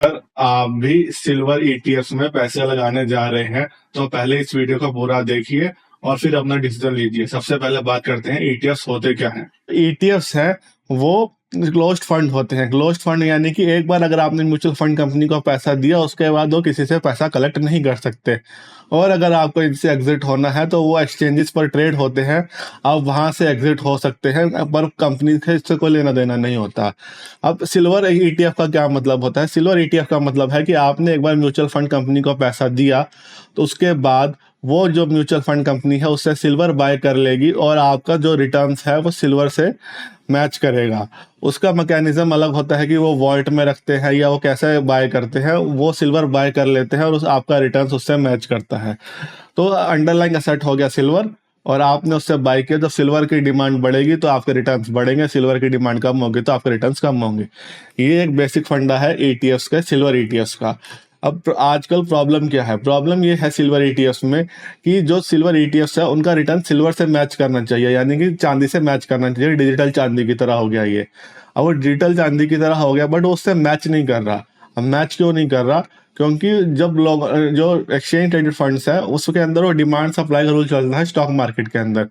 अगर आप भी सिल्वर ईटीएफ्स में पैसे लगाने जा रहे हैं तो पहले इस वीडियो को पूरा देखिए और फिर अपना डिसीजन लीजिए। सबसे पहले बात करते हैं ईटीएफ्स होते क्या हैं। ईटीएफ्स है वो क्लोज्ड फंड होते हैं। क्लोज्ड फंड यानी कि एक बार अगर आपने म्यूचुअल फंड कंपनी को पैसा दिया उसके बाद वो किसी से पैसा कलेक्ट नहीं कर सकते, और अगर आपको इनसे एग्जिट होना है तो वो एक्सचेंजेस पर ट्रेड होते हैं, आप वहां से एग्जिट हो सकते हैं, पर कंपनी से इससे कोई लेना देना नहीं होता। अब सिल्वर ईटीएफ का क्या मतलब होता है? सिल्वर ईटीएफ का मतलब है कि आपने एक बार म्यूचुअल फंड कंपनी को पैसा दिया तो उसके बाद वो जो म्यूचुअल फंड कंपनी है उससे सिल्वर बाय कर लेगी और आपका जो रिटर्न्स है वो सिल्वर से मैच करेगा। उसका मैकेनिज्म अलग होता है कि वो वॉलेट में रखते हैं या वो कैसे बाय करते हैं, वो सिल्वर बाय कर लेते हैं और उस आपका रिटर्न्स उससे मैच करता है। तो अंडरलाइंग एसेट हो गया सिल्वर, और आपने उससे बाय किया। जब सिल्वर की डिमांड बढ़ेगी तो आपके रिटर्न्स बढ़ेंगे, सिल्वर की डिमांड कम होगी तो आपके रिटर्न्स कम होंगे। ये एक बेसिक फंडा है ईटीएफ्स का, सिल्वर ईटीएफ्स का। अब आजकल प्रॉब्लम क्या है? प्रॉब्लम ये है सिल्वर ईटीएफ्स में कि जो सिल्वर ईटीएफ्स है उनका रिटर्न सिल्वर से मैच करना चाहिए, यानी कि चांदी से मैच करना चाहिए। डिजिटल चांदी की तरह हो गया ये। अब वो डिजिटल चांदी की तरह हो गया बट वो उससे मैच नहीं कर रहा। अब मैच क्यों नहीं कर रहा? क्योंकि जब लोग जो एक्सचेंज ट्रेडेड फंड्स है उसके अंदर वो डिमांड सप्लाई का रूल चलता है स्टॉक मार्केट के अंदर।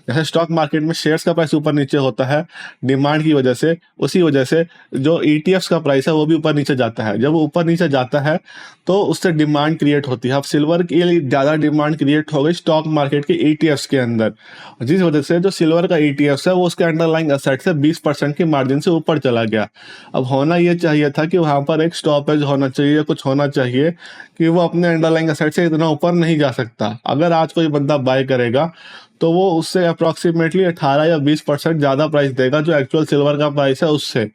जैसे स्टॉक मार्केट में शेयर्स का प्राइस ऊपर नीचे होता है डिमांड की वजह से, उसी वजह से जो ईटीएफ्स का प्राइस है वो भी ऊपर नीचे जाता है। जब वो ऊपर नीचे जाता है तो उससे डिमांड क्रिएट होती है। अब सिल्वर के लिए ज़्यादा डिमांड क्रिएट हो गई स्टॉक मार्केट के ईटीएफ्स के अंदर, जिस वजह से जो सिल्वर का ईटीएफ्स है वो उसके अंडरलाइंग एसेट से 20% की मार्जिन से ऊपर चला गया। अब होना ये चाहिए था कि वहाँ पर एक स्टॉपेज होना चाहिए, कुछ होना चाहिए कि वो अपने अंडरलाइंग एसेट से इतना ऊपर नहीं जा सकता। अगर आज कोई बंदा बाय करेगा तो वो उससे अप्रॉक्सीमेटली 18 या 20% ज़्यादा प्राइस देगा जो एक्चुअल सिल्वर का प्राइस है उससे।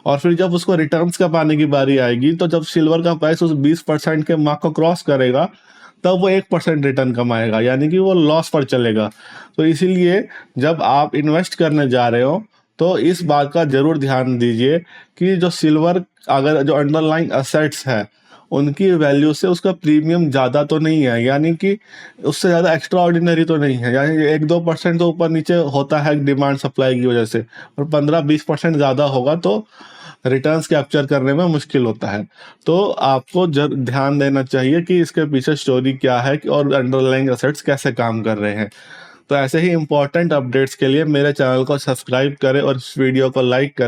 और फिर जब उसको रिटर्न्स का पाने की बारी आएगी तो जब सिल्वर का प्राइस उस 20% के मार्क को क्रॉस करेगा तब वो 1% रिटर्न कमाएगा, यानी कि वो लॉस पर चलेगा। तो इसीलिए जब आप इन्वेस्ट करने जा रहे हो तो इस बात का जरूर ध्यान दीजिए कि जो सिल्वर, अगर जो अंडरलाइंग असेट्स है उनकी वैल्यू से उसका प्रीमियम ज़्यादा तो नहीं है, यानी कि उससे ज़्यादा एक्स्ट्रा ऑर्डिनरी तो नहीं है, यानी 1-2% तो ऊपर नीचे होता है डिमांड सप्लाई की वजह से, और 15-20% ज़्यादा होगा तो रिटर्न्स कैप्चर करने में मुश्किल होता है। तो आपको ध्यान देना चाहिए कि इसके पीछे स्टोरी क्या है और अंडरलाइंग असेट्स कैसे काम कर रहे हैं। तो ऐसे ही इंपॉर्टेंट अपडेट्स के लिए मेरे चैनल को सब्सक्राइब करें और इस वीडियो को लाइक करें।